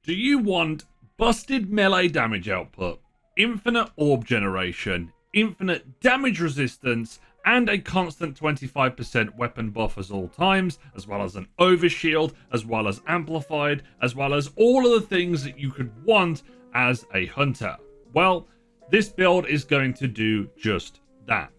Do you want busted melee damage output, infinite orb generation, infinite damage resistance, and a constant 25% weapon buff at all times, as well as an overshield, as well as amplified, as well as all of the things that you could want as a hunter? Well, this build is going to do just that.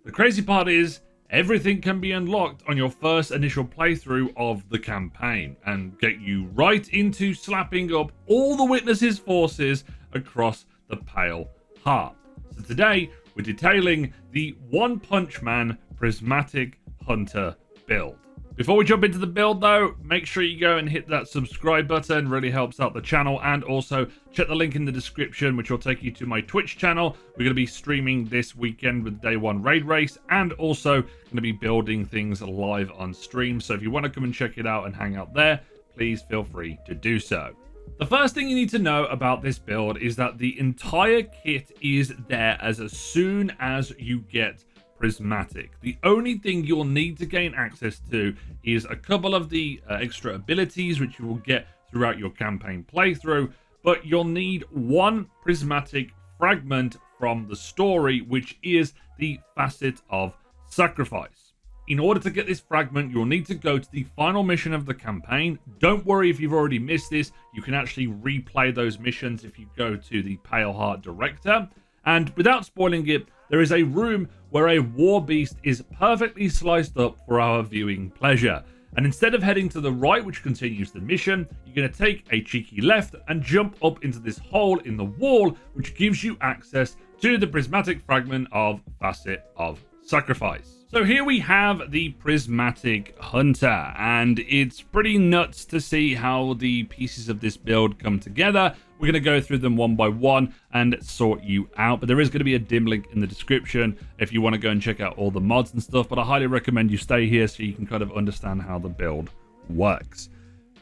The crazy part is, everything can be unlocked on your first initial playthrough of the campaign and get you right into slapping up all the Witness's forces across the Pale Heart. So today, we're detailing the One Punch Man Prismatic Hunter build. Before we jump into the build though, make sure you go and hit that subscribe button, really helps out the channel, and also check the link in the description which will take you to my Twitch channel. We're going to be streaming this weekend with Day 1 Raid Race, and also going to be building things live on stream, so if you want to come and check it out and hang out there, please feel free to do so. The first thing you need to know about this build is that the entire kit is there as soon as you get Prismatic. The only thing you'll need to gain access to is a couple of the extra abilities which you will get throughout your campaign playthrough, but you'll need one Prismatic fragment from the story, which is the Facet of Sacrifice. In order to get this fragment, you'll need to go to the final mission of the campaign. Don't worry if you've already missed this, you can actually replay those missions if you go to the Pale Heart Director. And without spoiling it, there is a room where a war beast is perfectly sliced up for our viewing pleasure. And instead of heading to the right, which continues the mission, you're going to take a cheeky left and jump up into this hole in the wall, which gives you access to the prismatic fragment of Facet of Sacrifice. So here we have the Prismatic Hunter, and it's pretty nuts to see how the pieces of this build come together. We're going to go through them one by one and sort you out, but there is going to be a dim link in the description if you want to go and check out all the mods and stuff, but I highly recommend you stay here so you can kind of understand how the build works.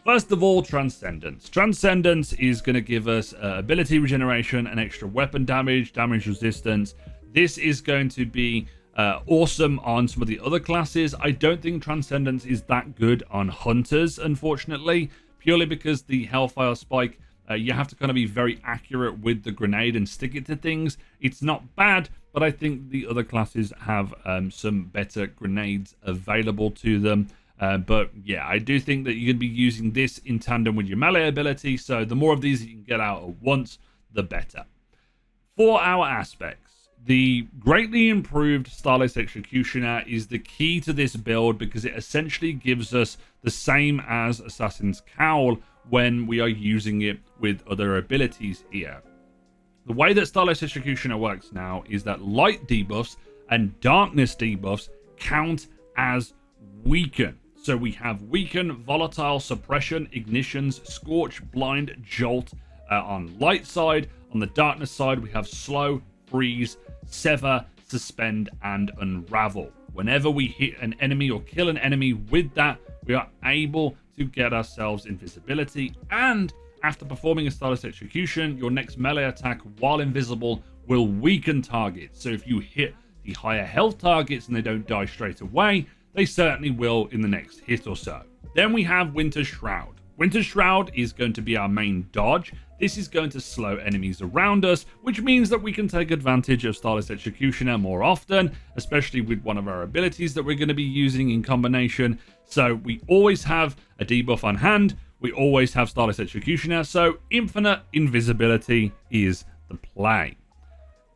First of all, Transcendence. Transcendence is going to give us ability regeneration and extra weapon damage, damage resistance. This is going to be awesome on some of the other classes. I don't think Transcendence is that good on Hunters, unfortunately, purely because the Hellfire Spike, you have to kind of be very accurate with the grenade and stick it to things. It's not bad, but I think the other classes have some better grenades available to them. But yeah, I do think that you're going to be using this in tandem with your melee ability, so the more of these you can get out at once, the better. For our aspects, the greatly improved Starless Executioner is the key to this build because it essentially gives us the same as Assassin's Cowl when we are using it with other abilities here. The way that Starless Executioner works now is that light debuffs and darkness debuffs count as weaken. So we have weaken, volatile, suppression, ignitions, scorch, blind, jolt on light side. On the darkness side, we have slow, freeze, sever, suspend, and unravel. Whenever we hit an enemy or kill an enemy with that, we are able to get ourselves invisibility, and after performing a Starless Execution, your next melee attack while invisible will weaken targets. So if you hit the higher health targets and they don't die straight away, they certainly will in the next hit or so. Then we have Winter's Shroud. Winter's Shroud is going to be our main dodge. This is going to slow enemies around us, which means that we can take advantage of Starless Executioner more often, especially with one of our abilities that we're going to be using in combination. So we always have a debuff on hand, we always have Starless Executioner, so infinite invisibility is the play.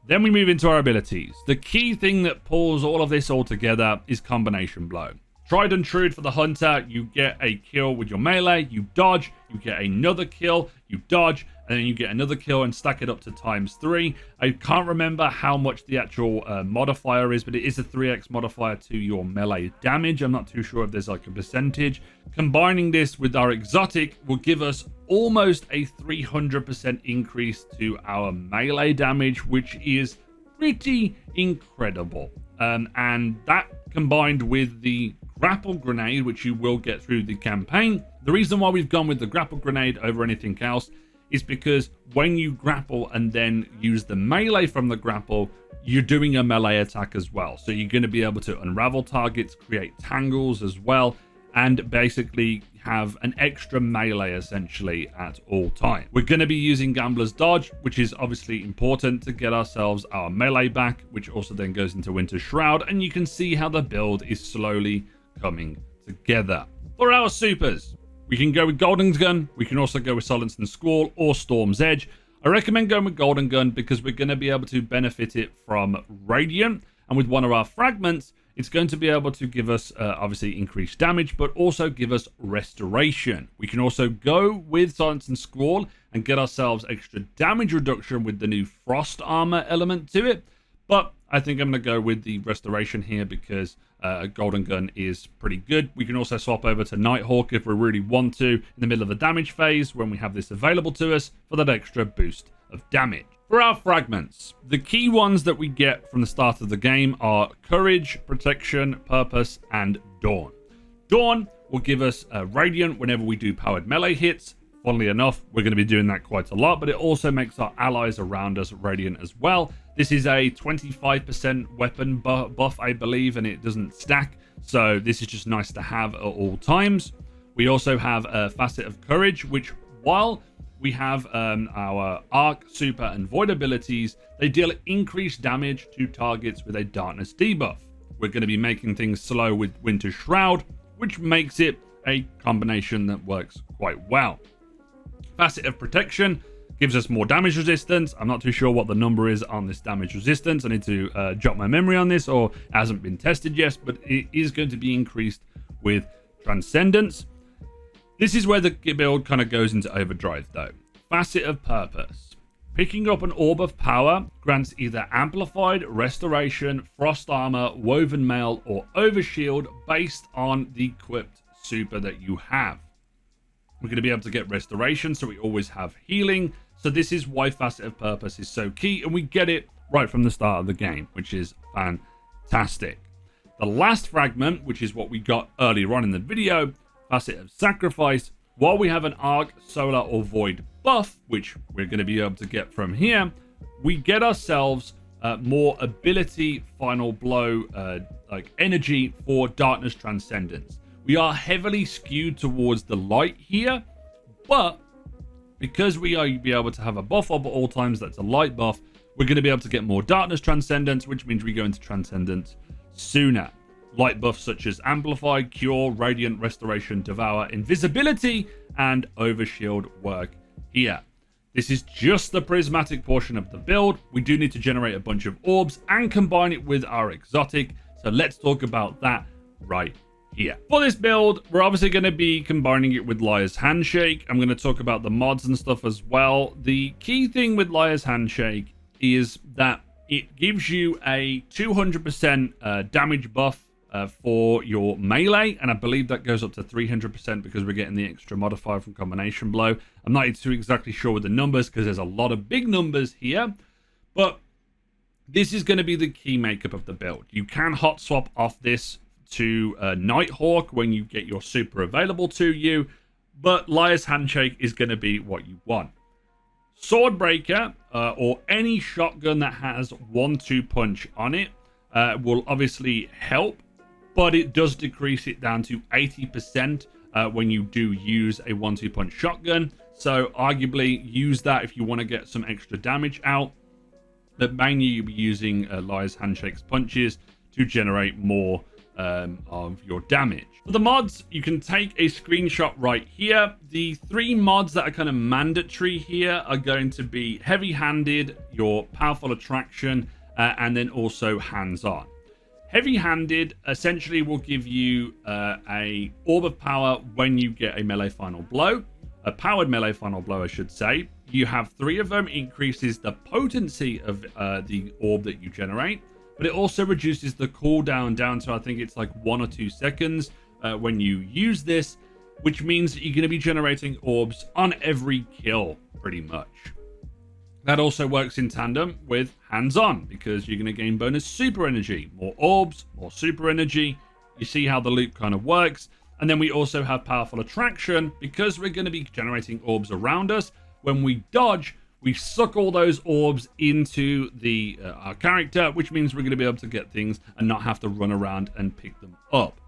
Then we move into our abilities. The key thing that pulls all of this all together is Combination Blow. Tried and true for the Hunter, you get a kill with your melee, you dodge, you get another kill, you dodge, and then you get another kill and stack it up to ×3. I can't remember how much the actual modifier is, but it is a 3x modifier to your melee damage. I'm not too sure if there's like a percentage. Combining this with our exotic will give us almost a 300% increase to our melee damage, which is pretty incredible. And that combined with the grapple grenade, which you will get through the campaign. The reason why we've gone with the grapple grenade over anything else is because when you grapple and then use the melee from the grapple, you're doing a melee attack as well. So you're going to be able to unravel targets, create tangles as well. and basically have an extra melee essentially at all times. We're going to be using Gambler's Dodge, which is obviously important to get ourselves our melee back, which also then goes into Winter's Shroud, and you can see how the build is slowly coming together. For our supers, we can go with Golden Gun, we can also go with Silence and Squall or Storm's Edge. I recommend going with Golden Gun because we're going to be able to benefit it from Radiant, and with one of our fragments, it's going to be able to give us obviously increased damage, but also give us restoration. We can also go with Silence and Squall and get ourselves extra damage reduction with the new Frost Armor element to it. But I think I'm going to go with the restoration here because Golden Gun is pretty good. We can also swap over to Nighthawk if we really want to in the middle of the damage phase when we have this available to us for that extra boost of damage. For our fragments, the key ones that we get from the start of the game are Courage, Protection, Purpose, and Dawn. Dawn will give us Radiant whenever we do powered melee hits. Funnily enough, we're going to be doing that quite a lot, but it also makes our allies around us Radiant as well. This is a 25% weapon buff, I believe, and it doesn't stack, so this is just nice to have at all times. We also have a Facet of Courage, which while we have our Arc, Super, and Void abilities, they deal increased damage to targets with a Darkness debuff. We're going to be making things slow with Winter's Shroud, which makes it a combination that works quite well. Facet of Protection gives us more damage resistance. I'm not too sure what the number is on this damage resistance. I need to jot my memory on this, or it hasn't been tested yet, but it is going to be increased with Transcendence. This is where the build kind of goes into overdrive though. Facet of Purpose. Picking up an Orb of Power grants either Amplified, Restoration, Frost Armor, Woven Mail, or Overshield based on the equipped super that you have. We're going to be able to get Restoration, so we always have healing. So this is why Facet of Purpose is so key, and we get it right from the start of the game, which is fantastic. The last fragment, which is what we got earlier on in the video, Facet of Sacrifice. While we have an Arc, Solar, or Void buff, which we're going to be able to get from here, we get ourselves more ability, Final Blow, like energy for Darkness Transcendence. We are heavily skewed towards the light here, but because we are be able to have a buff up at all times that's a light buff, we're going to be able to get more Darkness Transcendence, which means we go into Transcendence sooner. Light buffs such as Amplify, Cure, Radiant, Restoration, Devour, Invisibility, and Overshield work here. This is just the prismatic portion of the build. We do need to generate a bunch of orbs and combine it with our exotic, so let's talk about that right here. For this build, we're obviously going to be combining it with Liar's Handshake. I'm going to talk about the mods and stuff as well. The key thing with Liar's Handshake is that it gives you a 200% damage buff for your melee, and I believe that goes up to 300% because we're getting the extra modifier from Combination Blow. I'm not too exactly sure with the numbers because there's a lot of big numbers here, but this is going to be the key makeup of the build. You can hot swap off this to Nighthawk when you get your super available to you, but Liar's Handshake is going to be what you want. Swordbreaker or any shotgun that has 1-2 punch on it will obviously help, but it does decrease it down to 80% when you do use a 1-2 punch shotgun. So arguably use that if you want to get some extra damage out, but mainly you'll be using Liar's Handshake's punches to generate more of your damage. For the mods, you can take a screenshot right here. The 3 mods that are kind of mandatory here are going to be Heavy-Handed, your Powerful Attraction, and then also Hands-On. Heavy-Handed essentially will give you a Orb of Power when you get a melee final blow. A powered melee final blow, I should say. You have 3 of them, increases the potency of the orb that you generate, but it also reduces the cooldown down to, I think it's like 1 or 2 seconds when you use this, which means that you're going to be generating orbs on every kill, pretty much. That also works in tandem with hands-on, because you're going to gain bonus super energy. More orbs, more super energy. You see how the loop kind of works. And then we also have powerful attraction, because we're going to be generating orbs around us. When we dodge, we suck all those orbs into our character, which means we're going to be able to get things and not have to run around and pick them up.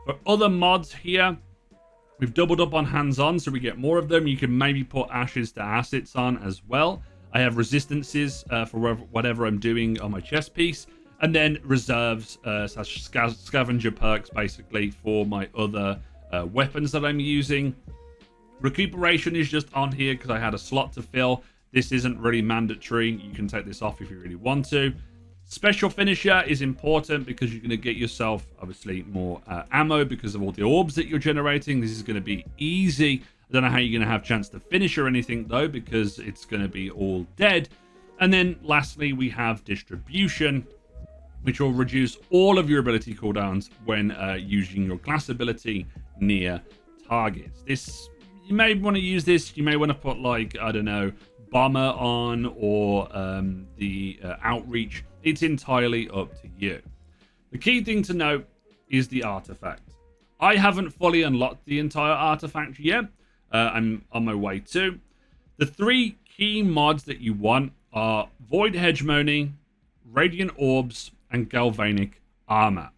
For other mods here, we've doubled up on hands-on, so we get more of them. You can maybe put ashes to assets on as well. I have resistances for whatever I'm doing on my chest piece. And then reserves slash scavenger perks, basically, for my other weapons that I'm using. Recuperation is just on here because I had a slot to fill. This isn't really mandatory. You can take this off if you really want to. Special finisher is important because you're going to get yourself, obviously, more ammo because of all the orbs that you're generating. This is going to be easy. I don't know how you're going to have a chance to finish or anything, though, because it's going to be all dead. And then, lastly, we have distribution, which will reduce all of your ability cooldowns when using your class ability near targets. This, you may want to use this. You may want to put, like, I don't know, bomber on or the outreach. It's entirely up to you. The key thing to note is the artifact. I haven't fully unlocked the entire artifact yet. I'm on my way to. The 3 key mods that you want are Void Hegemony, Radiant Orbs, and Galvanic Armor.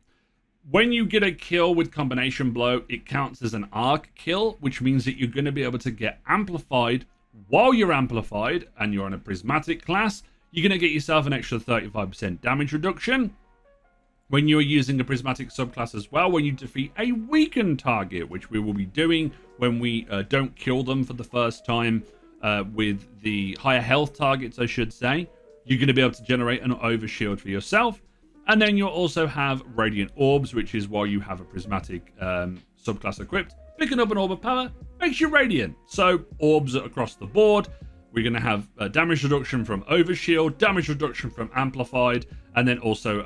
When you get a kill with Combination Blow, it counts as an arc kill, which means that you're going to be able to get amplified. While you're amplified and you're on a prismatic class, you're going to get yourself an extra 35% damage reduction. When you're using a prismatic subclass as well, when you defeat a weakened target, which we will be doing when we don't kill them for the first time with the higher health targets, I should say, you're going to be able to generate an overshield for yourself. And then you'll also have Radiant Orbs, which is while you have a prismatic subclass equipped. Picking up an Orb of Power makes you Radiant. So orbs across the board. We're going to have damage reduction from Overshield, damage reduction from Amplified, and then also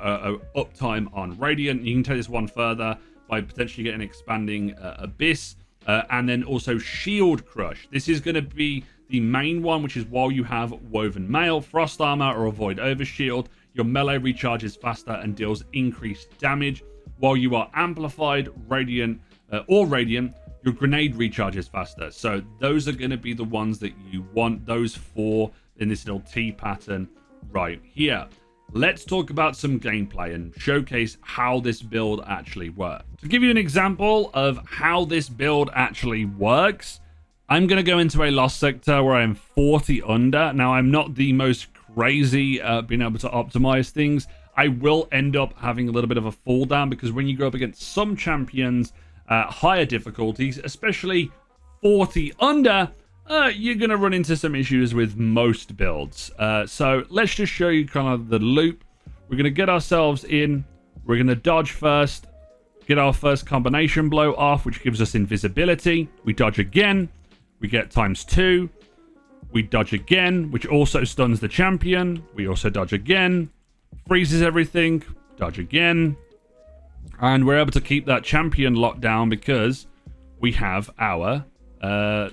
uptime on Radiant. You can take this one further by potentially getting expanding Abyss, and then also Shield Crush. This is going to be the main one, which is while you have Woven Mail, Frost Armor, or Avoid Overshield, your melee recharges faster and deals increased damage. While you are Amplified, Radiant, or Radiant, your grenade recharges faster. So those are going to be the ones that you want, those 4 in this little T pattern right here. Let's talk about some gameplay and showcase how this build actually works. To give you an example of how this build actually works, I'm going to go into a lost sector where I'm 40 under. Now, I'm not the most crazy being able to optimize things. I will end up having a little bit of a fall down because when you go up against some champions, higher difficulties, especially 40 under, you're going to run into some issues with most builds. So let's just show you kind of the loop. We're going to get ourselves in. We're going to dodge first, get our first combination blow off, which gives us invisibility. We dodge again. We get ×2. We dodge again, which also stuns the champion. We also dodge again. Freezes everything. Dodge again. And we're able to keep that champion locked down because we have our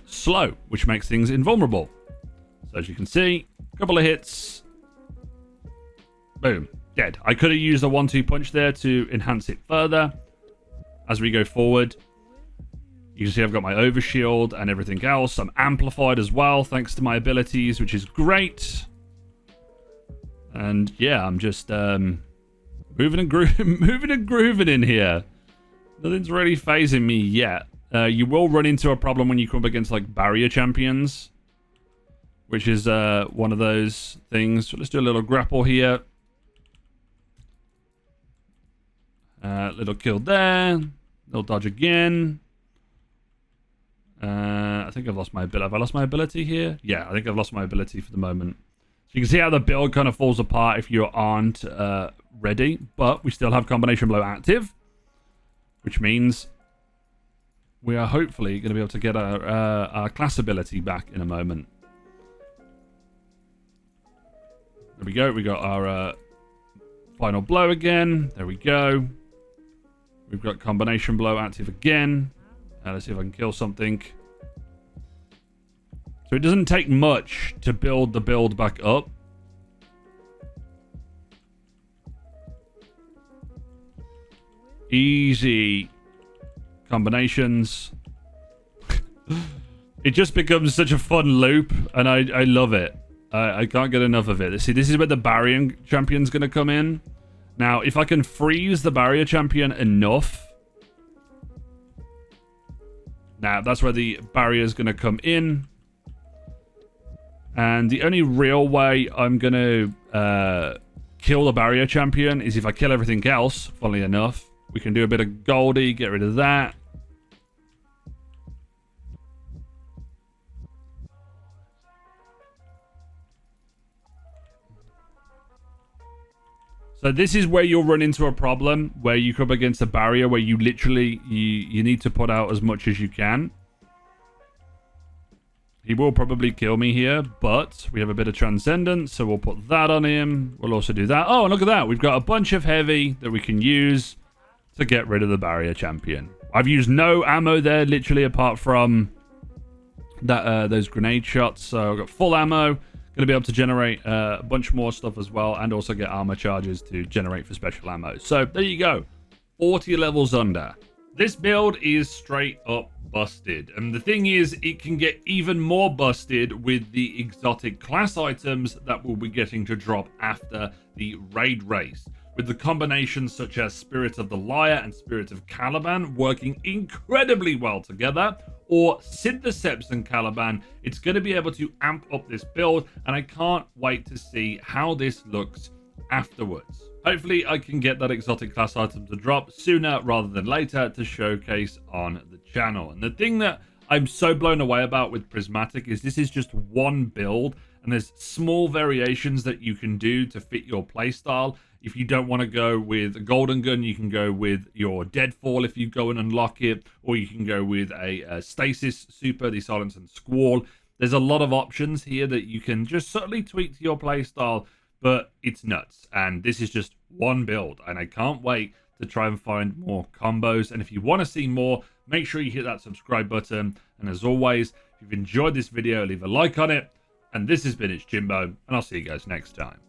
slow, which makes things invulnerable. So as you can see, a couple of hits. Boom. Dead. I could have used a 1-2 punch there to enhance it further. As we go forward, you can see I've got my overshield and everything else. I'm amplified as well, thanks to my abilities, which is great. And yeah, I'm just moving and grooving in here. Nothing's really phasing me yet. You will run into a problem when you come up against like barrier champions, which is one of those things. So let's do a little grapple here. Little kill there. Little dodge again. I think I've lost my ability. Have I lost my ability here? Yeah, I think I've lost my ability for the moment. So you can see how the build kind of falls apart if you aren't ready. But we still have Combination Blow active, which means we are hopefully going to be able to get our class ability back in a moment. There we go. We got our final blow again. There we go. We've got Combination Blow active again. Let's see if I can kill something. So it doesn't take much to build the build back up. Easy combinations. It just becomes such a fun loop, and I love it. I can't get enough of it. See, this is where the barrier champion's going to come in. Now, if I can freeze the barrier champion enough, Now, that's where the barrier is going to come in. And the only real way I'm going to kill the barrier champion is if I kill everything else, funnily enough. We can do a bit of Goldie, get rid of that. So this is where you'll run into a problem, where you come up against a barrier where you literally, you need to put out as much as you can. He will probably kill me here, but we have a bit of Transcendence, so we'll put that on him. We'll also do that. Oh, and look at that. We've got a bunch of heavy that we can use to get rid of the barrier champion. I've used no ammo there, literally, apart from that those grenade shots. So I've got full ammo. Going to be able to generate a bunch more stuff as well, and also get armor charges to generate for special ammo. So there you go. 40 levels under. This build is straight up busted, and the thing is, it can get even more busted with the exotic class items that we'll be getting to drop after the raid race, with the combinations such as Spirit of the Lyre and Spirit of Caliban working incredibly well together, or Syntheseps and Caliban. It's going to be able to amp up this build, and I can't wait to see how this looks afterwards. Hopefully I can get that exotic class item to drop sooner rather than later to showcase on the channel. And the thing that I'm so blown away about with Prismatic is this is just one build, and there's small variations that you can do to fit your playstyle. If you don't want to go with a golden gun, you can go with your deadfall if you go and unlock it, or you can go with a stasis super, the silence and squall. There's a lot of options here that you can just subtly tweak to your playstyle, but it's nuts. And this is just one build, and I can't wait to try and find more combos. And if you want to see more, make sure you hit that subscribe button. And as always, if you've enjoyed this video, leave a like on it. And this has been It's Jimbo, and I'll see you guys next time.